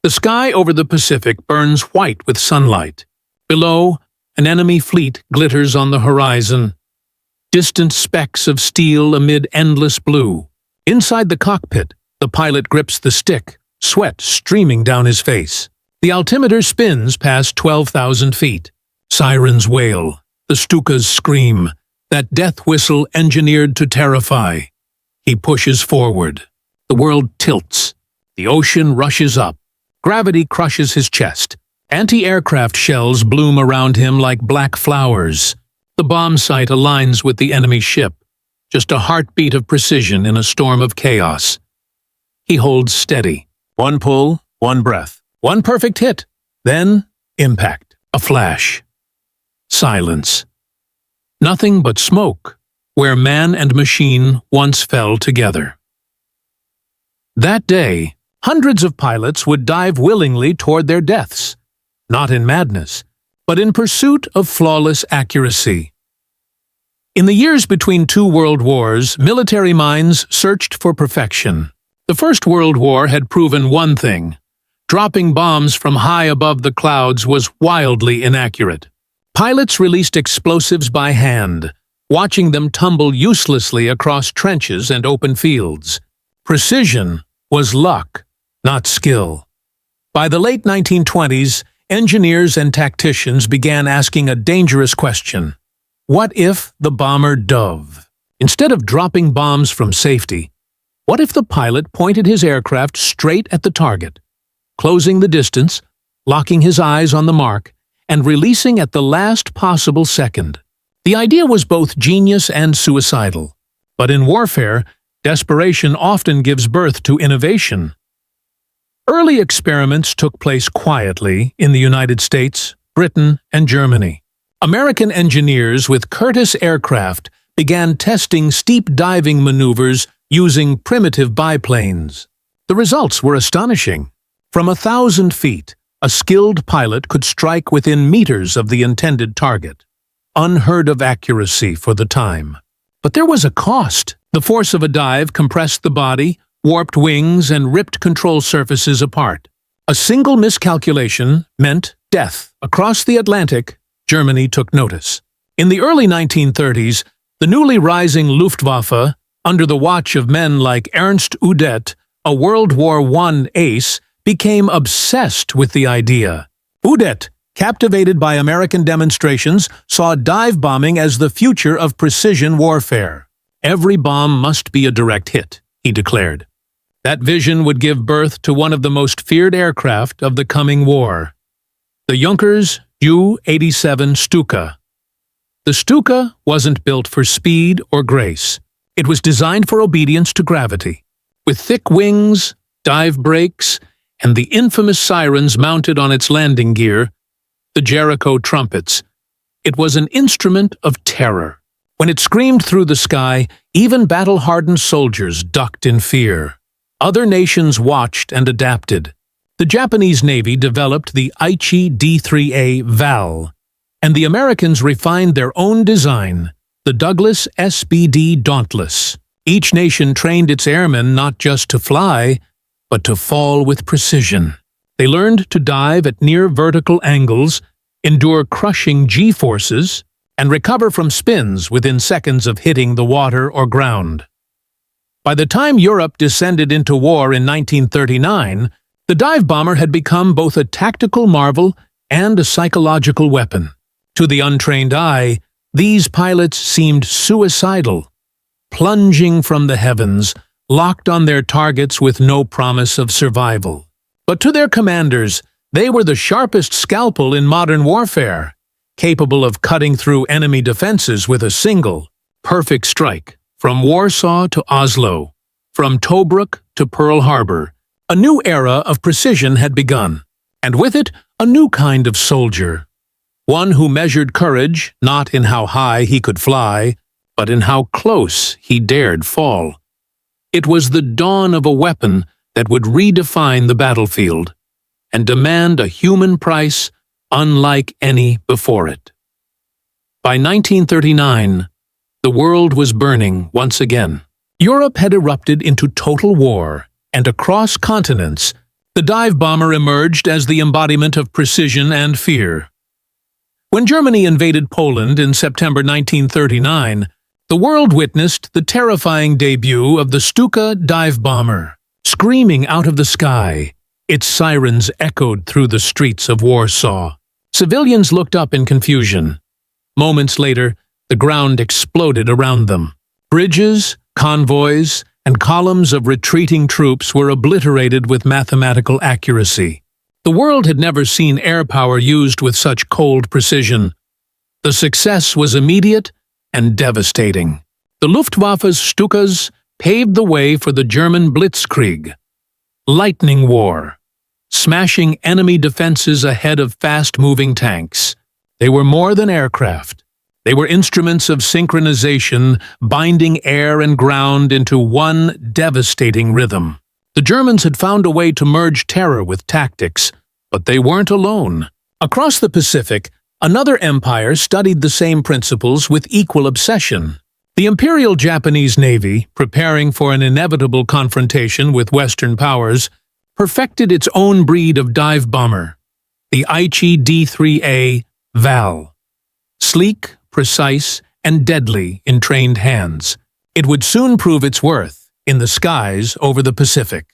The sky over the Pacific burns white with sunlight. Below, an enemy fleet glitters on the horizon. Distant specks of steel amid endless blue. Inside the cockpit, the pilot grips the stick, sweat streaming down his face. The altimeter spins past 12,000 feet. Sirens wail. The Stukas scream, that death whistle engineered to terrify. He pushes forward. The world tilts. The ocean rushes up. Gravity crushes his chest. Anti-aircraft shells bloom around him like black flowers. The bomb site aligns with the enemy ship, just a heartbeat of precision in a storm of chaos. He holds steady. One pull, one breath, one perfect hit. Then, impact, a flash. Silence. Nothing but smoke, where man and machine once fell together. That day, hundreds of pilots would dive willingly toward their deaths, not in madness, but in pursuit of flawless accuracy. In the years between two world wars, military minds searched for perfection. The First World War had proven one thing: dropping bombs from high above the clouds was wildly inaccurate. Pilots released explosives by hand, watching them tumble uselessly across trenches and open fields. Precision was luck, not skill. By the late 1920s, engineers and tacticians began asking a dangerous question. What if the bomber Dove? Instead of dropping bombs from safety, what if the pilot pointed his aircraft straight at the target, closing the distance, locking his eyes on the mark, and releasing at the last possible second? The idea was both genius and suicidal. But in warfare, desperation often gives birth to innovation. Early experiments took place quietly in the United States, Britain, and Germany. American engineers with Curtiss aircraft began testing steep diving maneuvers using primitive biplanes. The results were astonishing. From 1,000 feet, a skilled pilot could strike within meters of the intended target. Unheard of accuracy for the time. But there was a cost. The force of a dive compressed the body, warped wings, and ripped control surfaces apart. A single miscalculation meant death. Across the Atlantic, Germany took notice. In the early 1930s, the newly rising Luftwaffe, under the watch of men like Ernst Udet, a World War I ace, became obsessed with the idea. Udet, captivated by American demonstrations, saw dive bombing as the future of precision warfare. Every bomb must be a direct hit, he declared. That vision would give birth to one of the most feared aircraft of the coming war, the Junkers Ju-87 Stuka. The Stuka wasn't built for speed or grace. It was designed for obedience to gravity. With thick wings, dive brakes, and the infamous sirens mounted on its landing gear, the Jericho trumpets, it was an instrument of terror. When it screamed through the sky, even battle-hardened soldiers ducked in fear. Other nations watched and adapted. The Japanese Navy developed the Aichi D-3A VAL, and the Americans refined their own design, the Douglas SBD Dauntless. Each nation trained its airmen not just to fly, but to fall with precision. They learned to dive at near vertical angles, endure crushing G-forces, and recover from spins within seconds of hitting the water or ground. By the time Europe descended into war in 1939, the dive bomber had become both a tactical marvel and a psychological weapon. To the untrained eye, these pilots seemed suicidal, plunging from the heavens, locked on their targets with no promise of survival. But to their commanders, they were the sharpest scalpel in modern warfare, capable of cutting through enemy defenses with a single, perfect strike. From Warsaw to Oslo, from Tobruk to Pearl Harbor, a new era of precision had begun, and with it, a new kind of soldier. One who measured courage not in how high he could fly, but in how close he dared fall. It was the dawn of a weapon that would redefine the battlefield and demand a human price unlike any before it. By 1939, the world was burning once again. Europe had erupted into total war, and across continents, The dive bomber emerged as the embodiment of precision and fear. When Germany invaded Poland in September 1939, the world witnessed the terrifying debut of the Stuka dive bomber. Screaming out of the sky, its sirens echoed through the streets of Warsaw. Civilians looked up in confusion. Moments later, the ground exploded around them. Bridges, convoys, and columns of retreating troops were obliterated with mathematical accuracy. The world had never seen air power used with such cold precision. The success was immediate and devastating. The Luftwaffe's Stukas paved the way for the German Blitzkrieg, lightning war, smashing enemy defenses ahead of fast-moving tanks. They were more than aircraft. They were instruments of synchronization, binding air and ground into one devastating rhythm. The Germans had found a way to merge terror with tactics, but they weren't alone. Across the Pacific, another empire studied the same principles with equal obsession. The Imperial Japanese Navy, preparing for an inevitable confrontation with Western powers, perfected its own breed of dive bomber, the Aichi D-3A Val. Sleek, precise, and deadly in trained hands, it would soon prove its worth in the skies over the Pacific.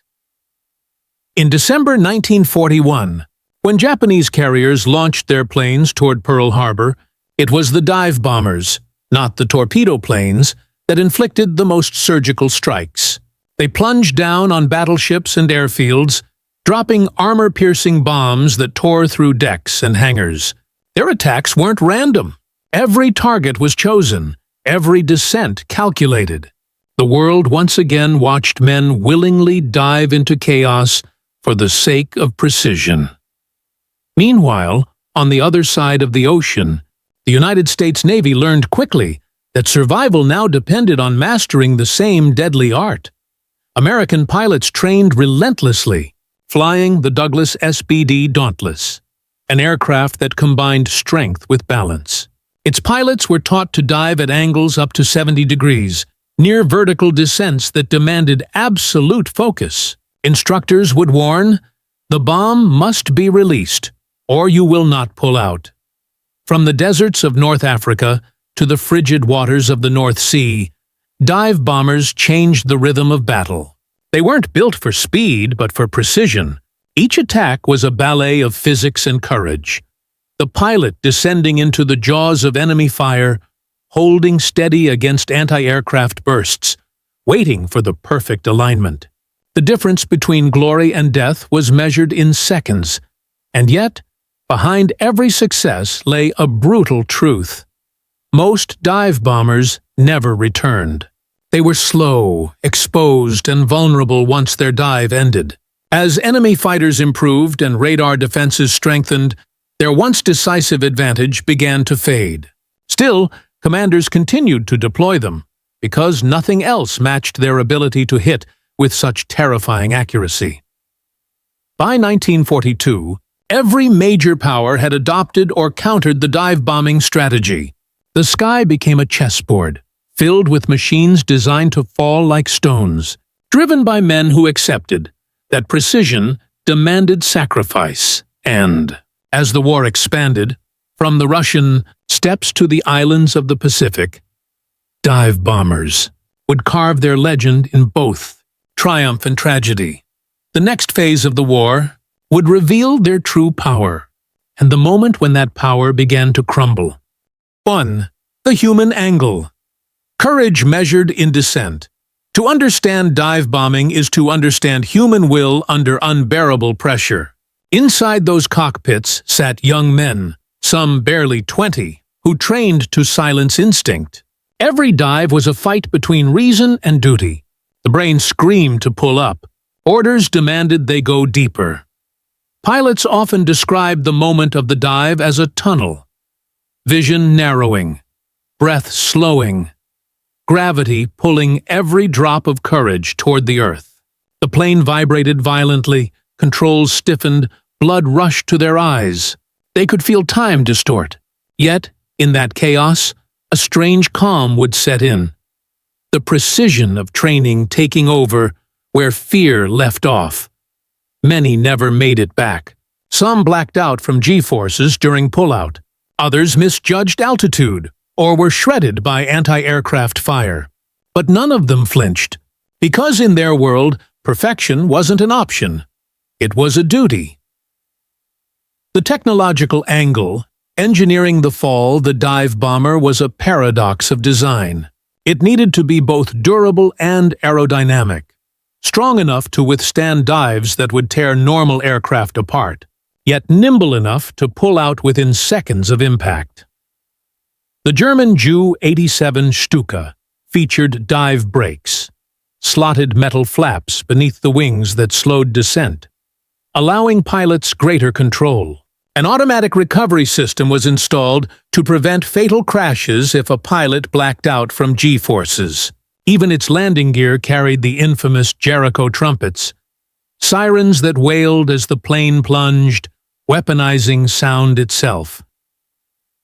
In December 1941, when Japanese carriers launched their planes toward Pearl Harbor, it was the dive bombers, not the torpedo planes, that inflicted the most surgical strikes. They plunged down on battleships and airfields, dropping armor-piercing bombs that tore through decks and hangars. Their attacks weren't random. Every target was chosen, every descent calculated. The world once again watched men willingly dive into chaos for the sake of precision. Meanwhile, on the other side of the ocean, the United States Navy learned quickly that survival now depended on mastering the same deadly art. American pilots trained relentlessly, flying the Douglas SBD Dauntless, an aircraft that combined strength with balance. Its pilots were taught to dive at angles up to 70 degrees, near vertical descents that demanded absolute focus. Instructors would warn, "The bomb must be released, or you will not pull out." From the deserts of North Africa to the frigid waters of the North Sea, dive bombers changed the rhythm of battle. They weren't built for speed, but for precision. Each attack was a ballet of physics and courage. The pilot descending into the jaws of enemy fire, holding steady against anti-aircraft bursts, waiting for the perfect alignment. The difference between glory and death was measured in seconds, and yet, behind every success lay a brutal truth. Most dive bombers never returned. They were slow, exposed, and vulnerable once their dive ended. As enemy fighters improved and radar defenses strengthened, their once decisive advantage began to fade. Still, commanders continued to deploy them, because nothing else matched their ability to hit with such terrifying accuracy. By 1942, every major power had adopted or countered the dive-bombing strategy. The sky became a chessboard, filled with machines designed to fall like stones, driven by men who accepted that precision demanded sacrifice. And, as the war expanded, from the Russian steppes to the islands of the Pacific, dive bombers would carve their legend in both triumph and tragedy. The next phase of the war would reveal their true power, and the moment when that power began to crumble. 1. The human angle. Courage measured in descent. To understand dive bombing is to understand human will under unbearable pressure. Inside those cockpits sat young men, some barely 20, who trained to silence instinct. Every dive was a fight between reason and duty. The brain screamed to pull up. Orders demanded they go deeper. Pilots often described the moment of the dive as a tunnel. Vision narrowing, breath slowing, gravity pulling every drop of courage toward the earth. The plane vibrated violently, controls stiffened, blood rushed to their eyes. They could feel time distort. Yet, in that chaos, a strange calm would set in. The precision of training taking over where fear left off. Many never made it back. Some blacked out from G-forces during pullout. Others misjudged altitude or were shredded by anti-aircraft fire. But none of them flinched, because in their world, perfection wasn't an option. It was a duty. The technological angle, engineering the fall, the dive bomber was a paradox of design. It needed to be both durable and aerodynamic, strong enough to withstand dives that would tear normal aircraft apart, yet nimble enough to pull out within seconds of impact. The German Ju-87 Stuka featured dive brakes, slotted metal flaps beneath the wings that slowed descent, allowing pilots greater control. An automatic recovery system was installed to prevent fatal crashes if a pilot blacked out from G-forces. Even its landing gear carried the infamous Jericho trumpets, sirens that wailed as the plane plunged, weaponizing sound itself.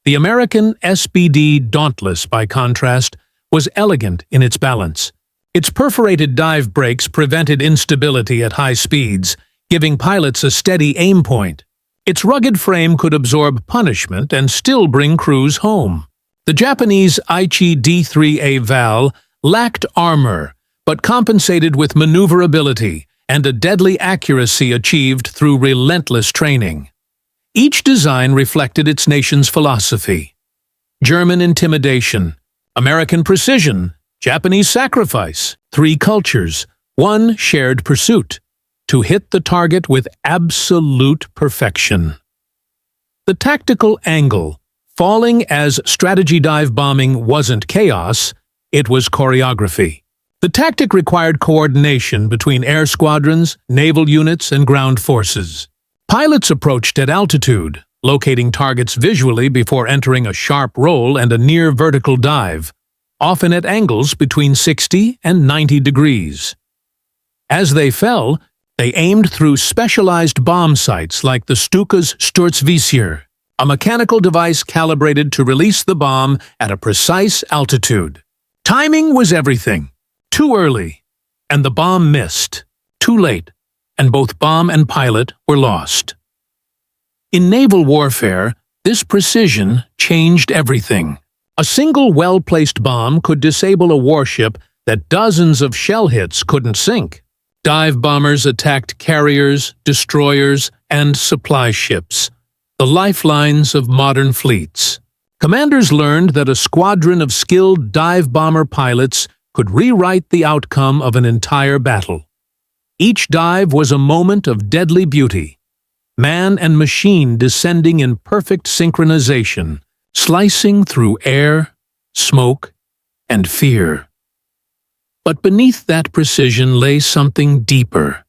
The American SBD Dauntless, by contrast, was elegant in its balance. Its perforated dive brakes prevented instability at high speeds, giving pilots a steady aim point. Its rugged frame could absorb punishment and still bring crews home. The Japanese Aichi D3A Val lacked armor, but compensated with maneuverability and a deadly accuracy achieved through relentless training. Each design reflected its nation's philosophy. German intimidation, American precision, Japanese sacrifice, three cultures, one shared pursuit: to hit the target with absolute perfection. The tactical angle, falling as strategy dive bombing wasn't chaos, it was choreography. The tactic required coordination between air squadrons, naval units, and ground forces. Pilots approached at altitude, locating targets visually before entering a sharp roll and a near-vertical dive, often at angles between 60 and 90 degrees. As they fell, they aimed through specialized bomb sights like the Stuka's Sturzvisier, a mechanical device calibrated to release the bomb at a precise altitude. Timing was everything. Too early, and the bomb missed. Too late, and both bomb and pilot were lost. In naval warfare, this precision changed everything. A single well-placed bomb could disable a warship that dozens of shell hits couldn't sink. Dive bombers attacked carriers, destroyers, and supply ships, the lifelines of modern fleets. Commanders learned that a squadron of skilled dive bomber pilots could rewrite the outcome of an entire battle. Each dive was a moment of deadly beauty, man and machine descending in perfect synchronization, slicing through air, smoke, and fear. But beneath that precision lay something deeper,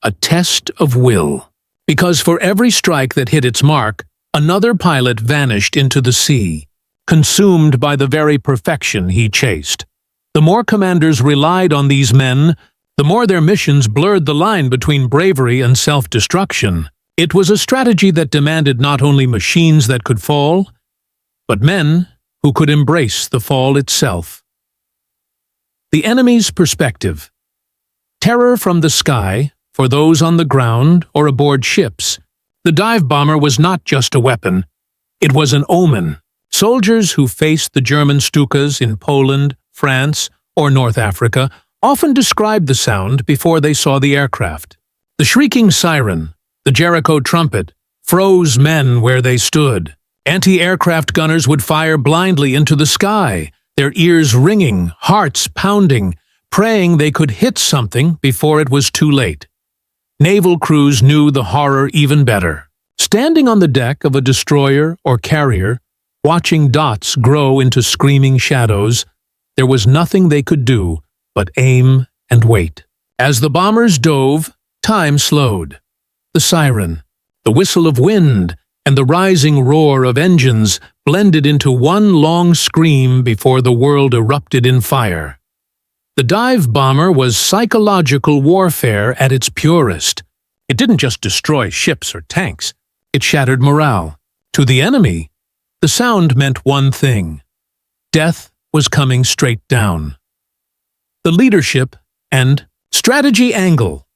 a test of will. Because for every strike that hit its mark, another pilot vanished into the sea, consumed by the very perfection he chased. The more commanders relied on these men, the more their missions blurred the line between bravery and self-destruction. It was a strategy that demanded not only machines that could fall, but men who could embrace the fall itself. The enemy's perspective. Terror from the sky, for those on the ground or aboard ships. The dive bomber was not just a weapon, it was an omen. Soldiers who faced the German Stukas in Poland, France, or North Africa often described the sound before they saw the aircraft. The shrieking siren, the Jericho trumpet, froze men where they stood. Anti-aircraft gunners would fire blindly into the sky, their ears ringing, hearts pounding, praying they could hit something before it was too late. Naval crews knew the horror even better. Standing on the deck of a destroyer or carrier, watching dots grow into screaming shadows, there was nothing they could do but aim and wait. As the bombers dove, time slowed. The siren, the whistle of wind, and the rising roar of engines blended into one long scream before the world erupted in fire. The dive bomber was psychological warfare at its purest. It didn't just destroy ships or tanks, it shattered morale. To the enemy, the sound meant one thing: death was coming straight down. The leadership and strategy angle.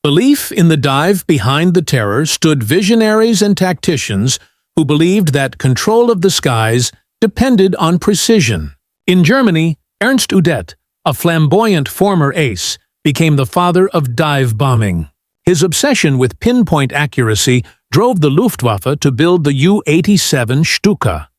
Belief in the dive behind the terror stood visionaries and tacticians who believed that control of the skies depended on precision. In Germany, Ernst Udet, a flamboyant former ace, became the father of dive bombing. His obsession with pinpoint accuracy drove the Luftwaffe to build the U-87 Stuka.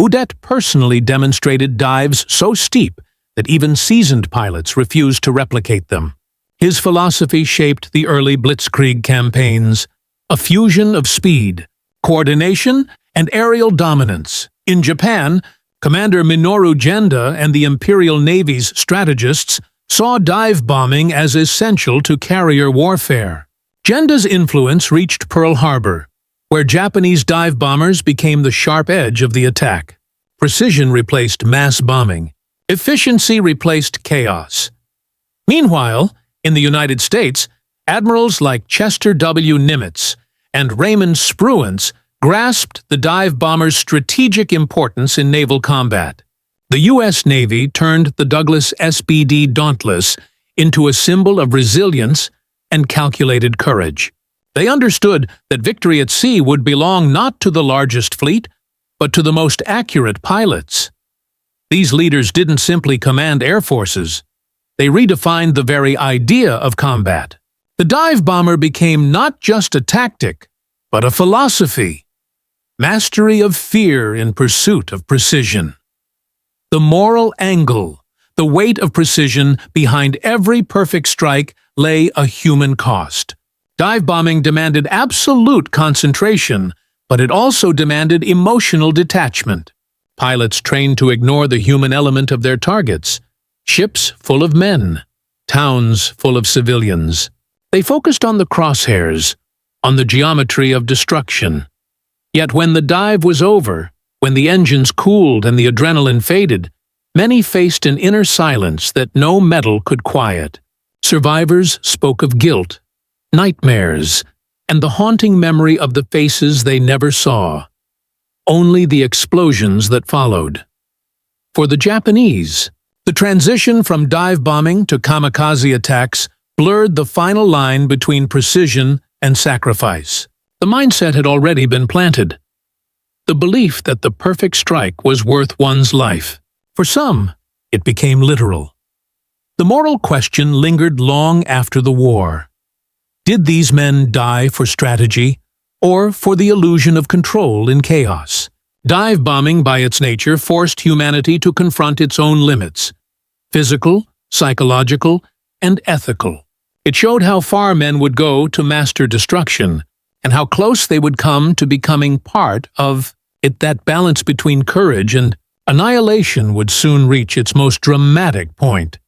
Udet personally demonstrated dives so steep that even seasoned pilots refused to replicate them. His philosophy shaped the early blitzkrieg campaigns, a fusion of speed, coordination, and aerial dominance. In Japan, Commander Minoru Genda and the Imperial Navy's strategists saw dive bombing as essential to carrier warfare. Genda's influence reached Pearl Harbor, where Japanese dive bombers became the sharp edge of the attack. Precision replaced mass bombing. Efficiency replaced chaos. Meanwhile, in the United States, admirals like Chester W. Nimitz and Raymond Spruance grasped the dive bomber's strategic importance in naval combat. The U.S. Navy turned the Douglas SBD Dauntless into a symbol of resilience and calculated courage. They understood that victory at sea would belong not to the largest fleet, but to the most accurate pilots. These leaders didn't simply command air forces. They redefined the very idea of combat. The dive bomber became not just a tactic, but a philosophy. Mastery of fear in pursuit of precision. The moral angle, the weight of precision behind every perfect strike lay a human cost. Dive bombing demanded absolute concentration, but it also demanded emotional detachment. Pilots trained to ignore the human element of their targets. Ships full of men, towns full of civilians. They focused on the crosshairs, on the geometry of destruction. Yet when the dive was over, when the engines cooled and the adrenaline faded, many faced an inner silence that no metal could quiet. Survivors spoke of guilt, nightmares, and the haunting memory of the faces they never saw. Only the explosions that followed. For the Japanese, the transition from dive bombing to kamikaze attacks blurred the final line between precision and sacrifice. The mindset had already been planted. The belief that the perfect strike was worth one's life. For some, it became literal. The moral question lingered long after the war. Did these men die for strategy, or for the illusion of control in chaos? Dive bombing, by its nature, forced humanity to confront its own limits. Physical, psychological, and ethical. It showed how far men would go to master destruction, and how close they would come to becoming part of it. That balance between courage and annihilation would soon reach its most dramatic point.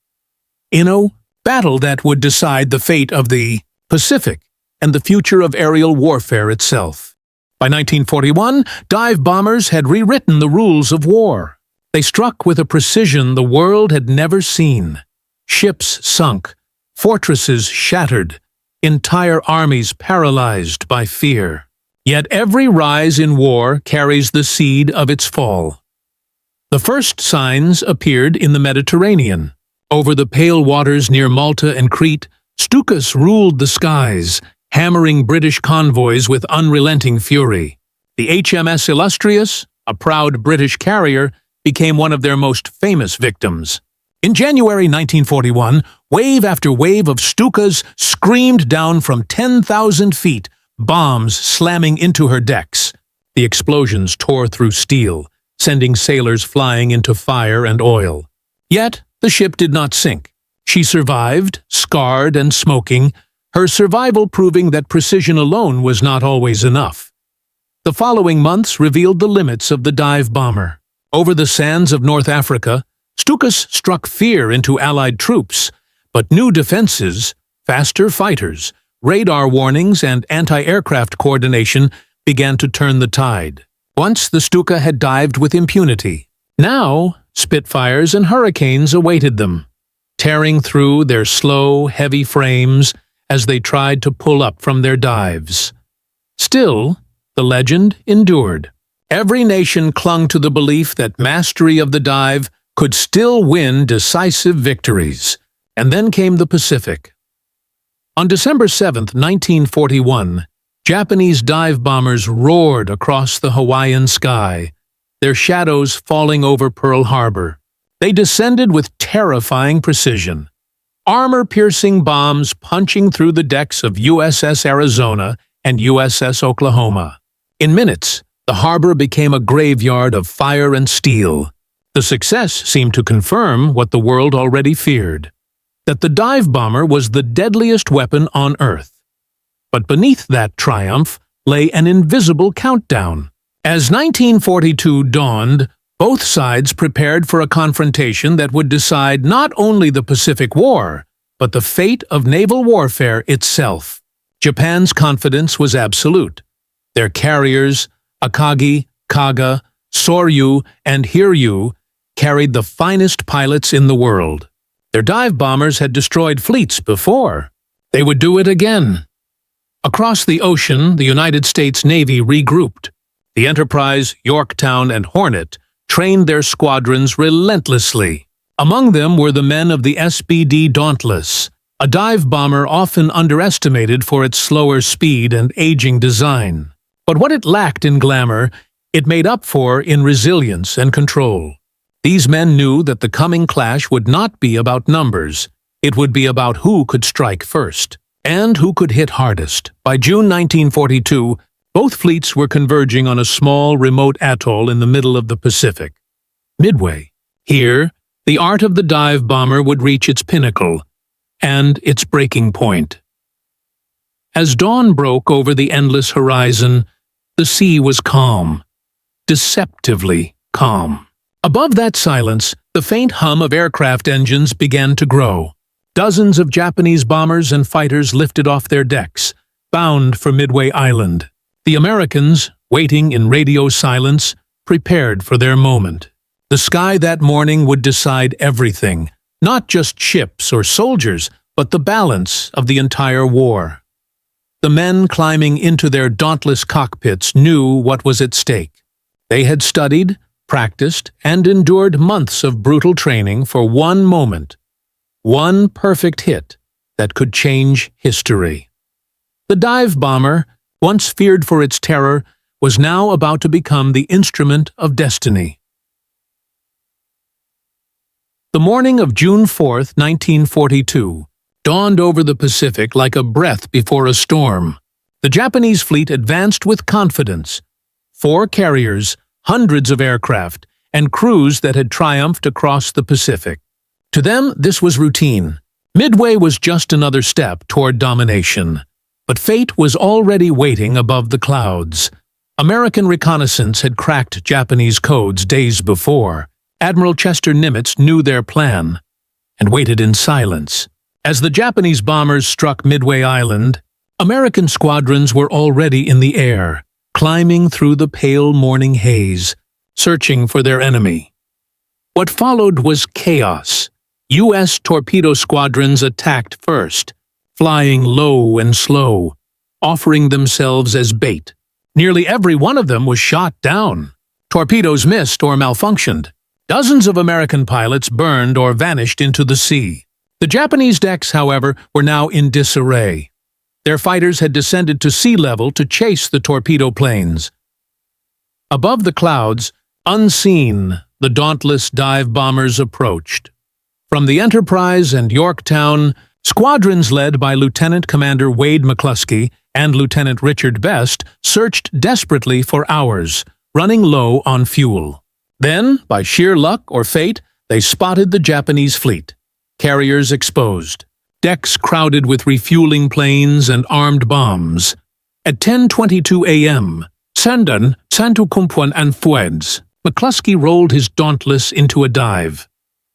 In a battle that would decide the fate of the Pacific and the future of aerial warfare itself. By 1941, dive bombers had rewritten the rules of war. They struck with a precision the world had never seen. Ships sunk, fortresses shattered, entire armies paralyzed by fear. Yet every rise in war carries the seed of its fall. The first signs appeared in the Mediterranean. Over the pale waters near Malta and Crete, Stukas ruled the skies, hammering British convoys with unrelenting fury. The HMS Illustrious, a proud British carrier, became one of their most famous victims. In January 1941, wave after wave of Stukas screamed down from 10,000 feet, bombs slamming into her decks. The explosions tore through steel, sending sailors flying into fire and oil. Yet, the ship did not sink. She survived, scarred and smoking, her survival proving that precision alone was not always enough. The following months revealed the limits of the dive bomber. Over the sands of North Africa, Stukas struck fear into Allied troops, but new defenses, faster fighters, radar warnings, and anti-aircraft coordination began to turn the tide. Once the Stuka had dived with impunity. Now, Spitfires and Hurricanes awaited them, tearing through their slow, heavy frames as they tried to pull up from their dives. Still, the legend endured. Every nation clung to the belief that mastery of the dive could still win decisive victories. And then came the Pacific. On December 7, 1941, Japanese dive bombers roared across the Hawaiian sky, their shadows falling over Pearl Harbor. They descended with terrifying precision, armor-piercing bombs punching through the decks of USS Arizona and USS Oklahoma. In minutes, the harbor became a graveyard of fire and steel. The success seemed to confirm what the world already feared, that the dive bomber was the deadliest weapon on Earth. But beneath that triumph lay an invisible countdown. As 1942 dawned, both sides prepared for a confrontation that would decide not only the Pacific War, but the fate of naval warfare itself. Japan's confidence was absolute. Their carriers, Akagi, Kaga, Soryu, and Hiryu, carried the finest pilots in the world. Their dive bombers had destroyed fleets before. They would do it again. Across the ocean, the United States Navy regrouped. The Enterprise, Yorktown, and Hornet trained their squadrons relentlessly. Among them were the men of the SBD Dauntless, a dive bomber often underestimated for its slower speed and aging design. But what it lacked in glamour, it made up for in resilience and control. These men knew that the coming clash would not be about numbers. It would be about who could strike first, and who could hit hardest. By June 1942, both fleets were converging on a small, remote atoll in the middle of the Pacific. Midway. Here, the art of the dive bomber would reach its pinnacle, and its breaking point. As dawn broke over the endless horizon, the sea was calm, deceptively calm. Above that silence, the faint hum of aircraft engines began to grow. Dozens of Japanese bombers and fighters lifted off their decks, bound for Midway Island. The Americans, waiting in radio silence, prepared for their moment. The sky that morning would decide everything, not just ships or soldiers, but the balance of the entire war. The men climbing into their dauntless cockpits knew what was at stake. They had studied, practiced, and endured months of brutal training for one moment, one perfect hit that could change history. The dive bomber, once feared for its terror, was now about to become the instrument of destiny. The morning of June 4, 1942, dawned over the Pacific like a breath before a storm. The Japanese fleet advanced with confidence. 4 carriers, hundreds of aircraft, and crews that had triumphed across the Pacific. To them, this was routine. Midway was just another step toward domination. But fate was already waiting above the clouds. American reconnaissance had cracked Japanese codes days before. Admiral Chester Nimitz knew their plan, and waited in silence. As the Japanese bombers struck Midway Island, American squadrons were already in the air, climbing through the pale morning haze, searching for their enemy. What followed was chaos. U.S. torpedo squadrons attacked first, flying low and slow, offering themselves as bait. Nearly every one of them was shot down. Torpedoes missed or malfunctioned. Dozens of American pilots burned or vanished into the sea. The Japanese decks, however, were now in disarray. Their fighters had descended to sea level to chase the torpedo planes. Above the clouds, unseen, the dauntless dive bombers approached. From the Enterprise and Yorktown, squadrons led by Lieutenant Commander Wade McCluskey and Lieutenant Richard Best searched desperately for hours, running low on fuel. Then, by sheer luck or fate, they spotted the Japanese fleet. Carriers exposed, decks crowded with refueling planes and armed bombs. At 10:22 a.m., Sandan, Santukumpuan and Fueds, McCluskey rolled his Dauntless into a dive.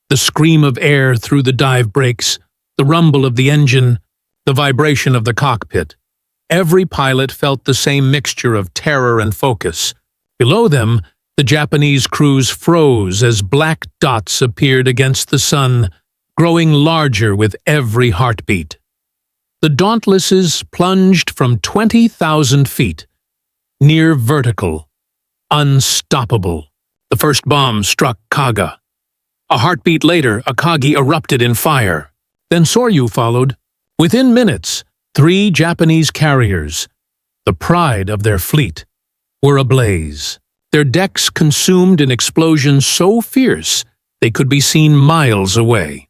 The scream of air through the dive brakes, the rumble of the engine, the vibration of the cockpit. Every pilot felt the same mixture of terror and focus. Below them, the Japanese crews froze as black dots appeared against the sun, growing larger with every heartbeat. The Dauntlesses plunged from 20,000 feet, near vertical, unstoppable. The first bomb struck Kaga. A heartbeat later, Akagi erupted in fire. Then Soryu followed. Within minutes, 3 Japanese carriers, the pride of their fleet, were ablaze, their decks consumed in explosions so fierce they could be seen miles away.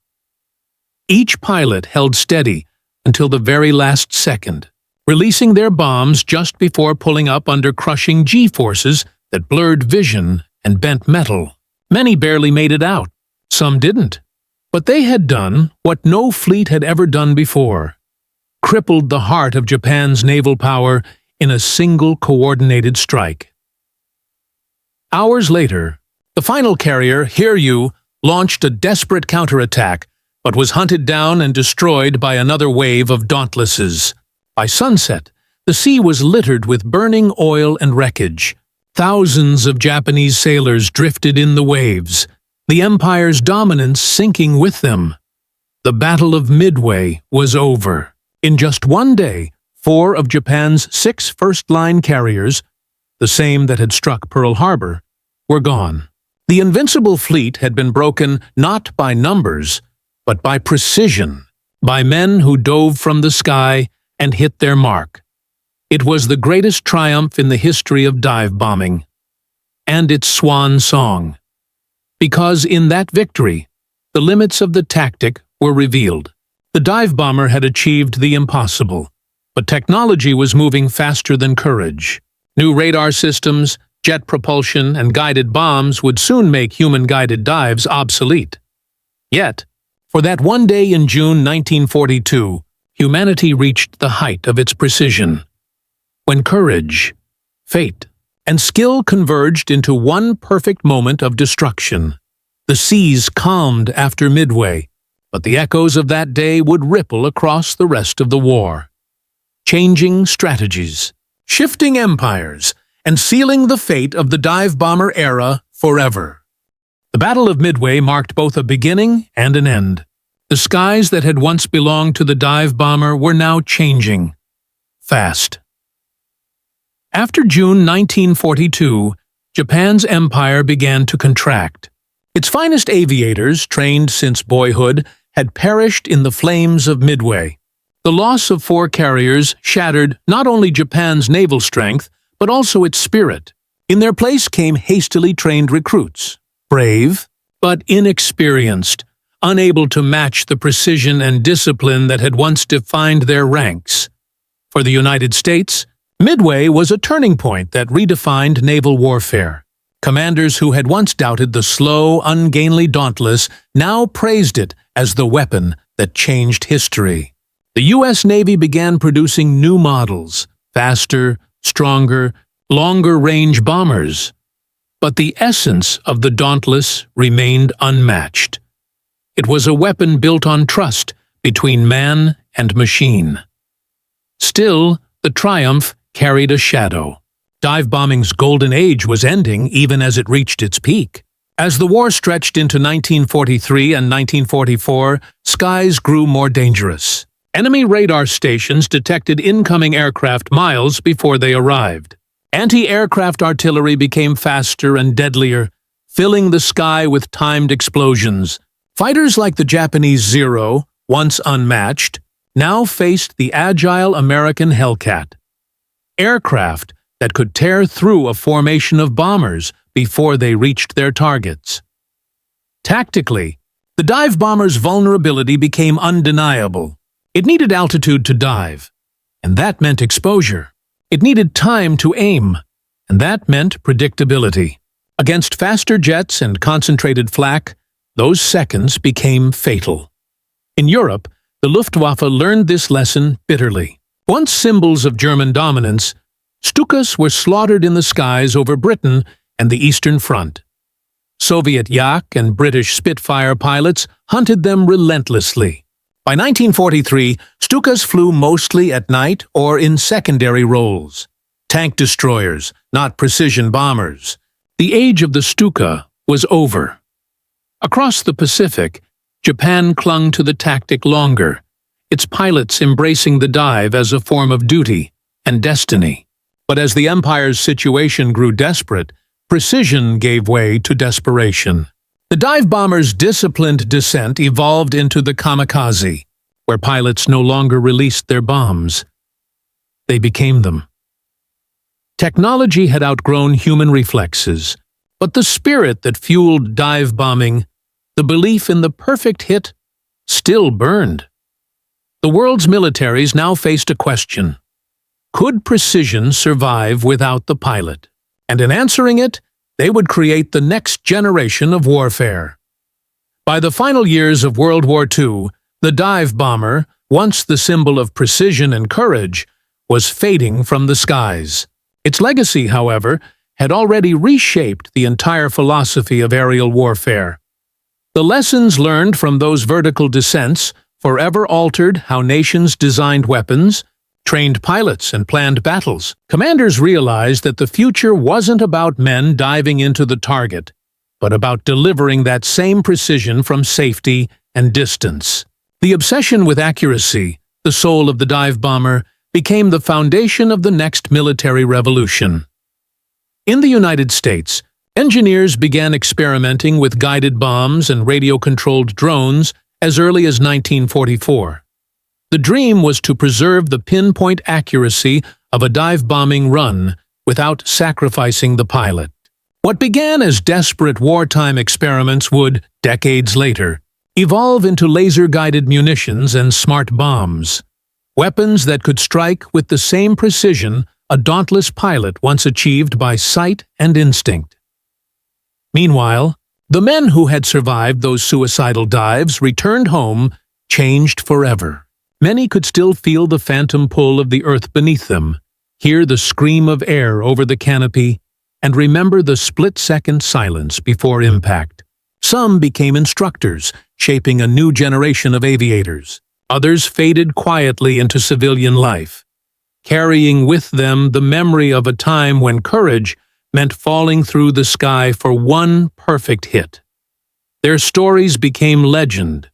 Each pilot held steady until the very last second, releasing their bombs just before pulling up under crushing G-forces that blurred vision and bent metal. Many barely made it out. Some didn't. But they had done what no fleet had ever done before: crippled the heart of Japan's naval power in a single coordinated strike. Hours later, the final carrier, Hiryu, launched a desperate counterattack, but was hunted down and destroyed by another wave of Dauntlesses. By sunset, the sea was littered with burning oil and wreckage. Thousands of Japanese sailors drifted in the waves, the Empire's dominance sinking with them. The Battle of Midway was over. In just one day, 4 of Japan's 6 first-line carriers, the same that had struck Pearl Harbor, were gone. The invincible fleet had been broken not by numbers, but by precision, by men who dove from the sky and hit their mark. It was the greatest triumph in the history of dive bombing, and its swan song. Because in that victory, the limits of the tactic were revealed. The dive bomber had achieved the impossible, but technology was moving faster than courage. New radar systems, jet propulsion, and guided bombs would soon make human-guided dives obsolete. Yet, for that one day in June 1942, humanity reached the height of its precision, when courage, fate, and skill converged into one perfect moment of destruction. The seas calmed after Midway, but the echoes of that day would ripple across the rest of the war, changing strategies, shifting empires, and sealing the fate of the dive bomber era forever. The Battle of Midway marked both a beginning and an end. The skies that had once belonged to the dive bomber were now changing, fast. After June 1942, Japan's empire began to contract. Its finest aviators, trained since boyhood, had perished in the flames of Midway. The loss of 4 carriers shattered not only Japan's naval strength, but also its spirit. In their place came hastily trained recruits, brave but inexperienced, unable to match the precision and discipline that had once defined their ranks. For the United States, Midway was a turning point that redefined naval warfare. Commanders who had once doubted the slow, ungainly Dauntless now praised it as the weapon that changed history. The U.S. Navy began producing new models, faster, stronger, longer-range bombers. But the essence of the Dauntless remained unmatched. It was a weapon built on trust between man and machine. Still, the triumph carried a shadow. Dive bombing's golden age was ending even as it reached its peak. As the war stretched into 1943 and 1944, skies grew more dangerous. Enemy radar stations detected incoming aircraft miles before they arrived. Anti-aircraft artillery became faster and deadlier, filling the sky with timed explosions. Fighters like the Japanese Zero, once unmatched, now faced the agile American Hellcat. Aircraft that could tear through a formation of bombers before they reached their targets. Tactically, the dive bomber's vulnerability became undeniable. It needed altitude to dive, and that meant exposure. It needed time to aim, and that meant predictability. Against faster jets and concentrated flak, those seconds became fatal. In Europe, the Luftwaffe learned this lesson bitterly. Once symbols of German dominance, Stukas were slaughtered in the skies over Britain and the Eastern Front. Soviet Yak and British Spitfire pilots hunted them relentlessly. By 1943, Stukas flew mostly at night or in secondary roles. Tank destroyers, not precision bombers. The age of the Stuka was over. Across the Pacific, Japan clung to the tactic longer, its pilots embracing the dive as a form of duty and destiny. But as the Empire's situation grew desperate, precision gave way to desperation. The dive bomber's disciplined descent evolved into the kamikaze, where pilots no longer released their bombs. They became them. Technology had outgrown human reflexes, but the spirit that fueled dive bombing, the belief in the perfect hit, still burned. The world's militaries now faced a question. Could precision survive without the pilot? And in answering it, they would create the next generation of warfare. By the final years of World War II, the dive bomber, once the symbol of precision and courage, was fading from the skies. Its legacy, however, had already reshaped the entire philosophy of aerial warfare. The lessons learned from those vertical descents forever altered how nations designed weapons, trained pilots, and planned battles. Commanders realized that the future wasn't about men diving into the target, but about delivering that same precision from safety and distance. The obsession with accuracy, the soul of the dive bomber, became the foundation of the next military revolution. In the United States, engineers began experimenting with guided bombs and radio-controlled drones as early as 1944. The dream was to preserve the pinpoint accuracy of a dive-bombing run without sacrificing the pilot. What began as desperate wartime experiments would, decades later, evolve into laser-guided munitions and smart bombs. Weapons that could strike with the same precision a dauntless pilot once achieved by sight and instinct. Meanwhile, the men who had survived those suicidal dives returned home, changed forever. Many could still feel the phantom pull of the earth beneath them, hear the scream of air over the canopy, and remember the split-second silence before impact. Some became instructors, shaping a new generation of aviators. Others faded quietly into civilian life, carrying with them the memory of a time when courage meant falling through the sky for one perfect hit. Their stories became legend,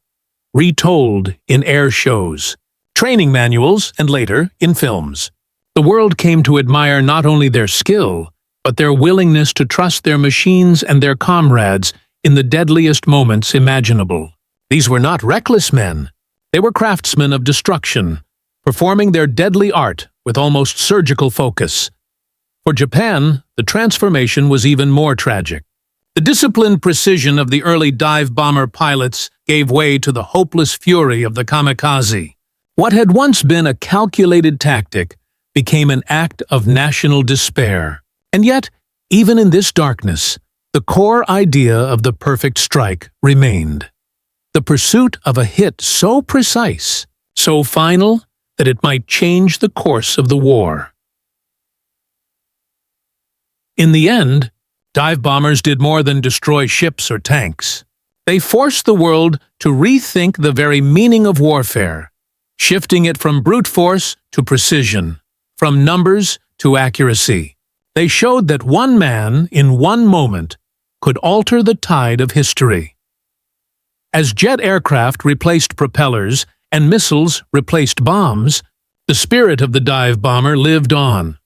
retold in air shows, training manuals, and later in films. The world came to admire not only their skill, but their willingness to trust their machines and their comrades in the deadliest moments imaginable. These were not reckless men. They were craftsmen of destruction, performing their deadly art with almost surgical focus. For Japan, the transformation was even more tragic. The disciplined precision of the early dive bomber pilots gave way to the hopeless fury of the kamikaze. What had once been a calculated tactic became an act of national despair. And yet, even in this darkness, the core idea of the perfect strike remained. The pursuit of a hit so precise, so final, that it might change the course of the war. In the end, dive bombers did more than destroy ships or tanks. They forced the world to rethink the very meaning of warfare, shifting it from brute force to precision, from numbers to accuracy. They showed that one man, in one moment, could alter the tide of history. As jet aircraft replaced propellers and missiles replaced bombs, the spirit of the dive bomber lived on.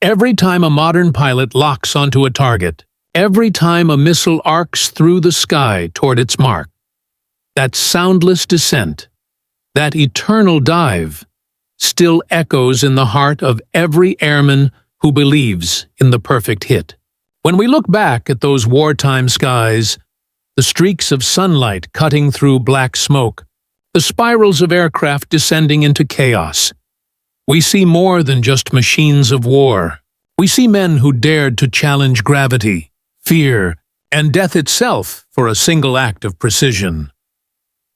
Every time a modern pilot locks onto a target, every time a missile arcs through the sky toward its mark, that soundless descent, that eternal dive, still echoes in the heart of every airman who believes in the perfect hit. When we look back at those wartime skies, the streaks of sunlight cutting through black smoke, the spirals of aircraft descending into chaos, we see more than just machines of war. We see men who dared to challenge gravity, fear, and death itself for a single act of precision.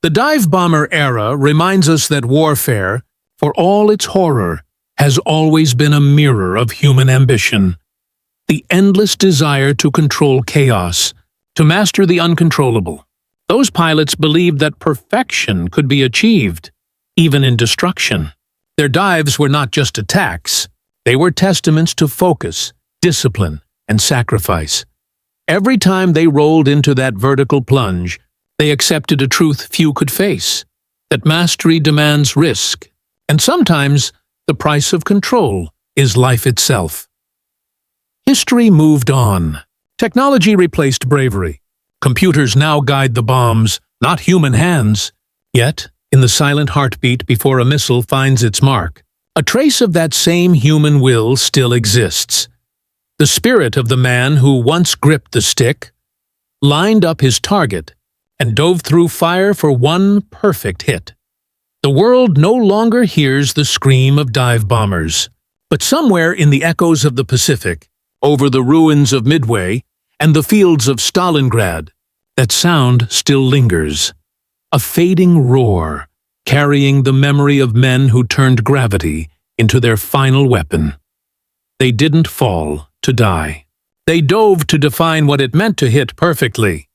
The dive bomber era reminds us that warfare, for all its horror, has always been a mirror of human ambition. The endless desire to control chaos, to master the uncontrollable. Those pilots believed that perfection could be achieved, even in destruction. Their dives were not just attacks. They were testaments to focus, discipline, and sacrifice. Every time they rolled into that vertical plunge, they accepted a truth few could face, that mastery demands risk, and sometimes the price of control is life itself. History moved on. Technology replaced bravery. Computers now guide the bombs, not human hands. Yet, in the silent heartbeat before a missile finds its mark, a trace of that same human will still exists. The spirit of the man who once gripped the stick, lined up his target, and dove through fire for one perfect hit. The world no longer hears the scream of dive bombers, but somewhere in the echoes of the Pacific, over the ruins of Midway and the fields of Stalingrad, that sound still lingers. A fading roar, carrying the memory of men who turned gravity into their final weapon. They didn't fall to die. They dove to define what it meant to hit perfectly.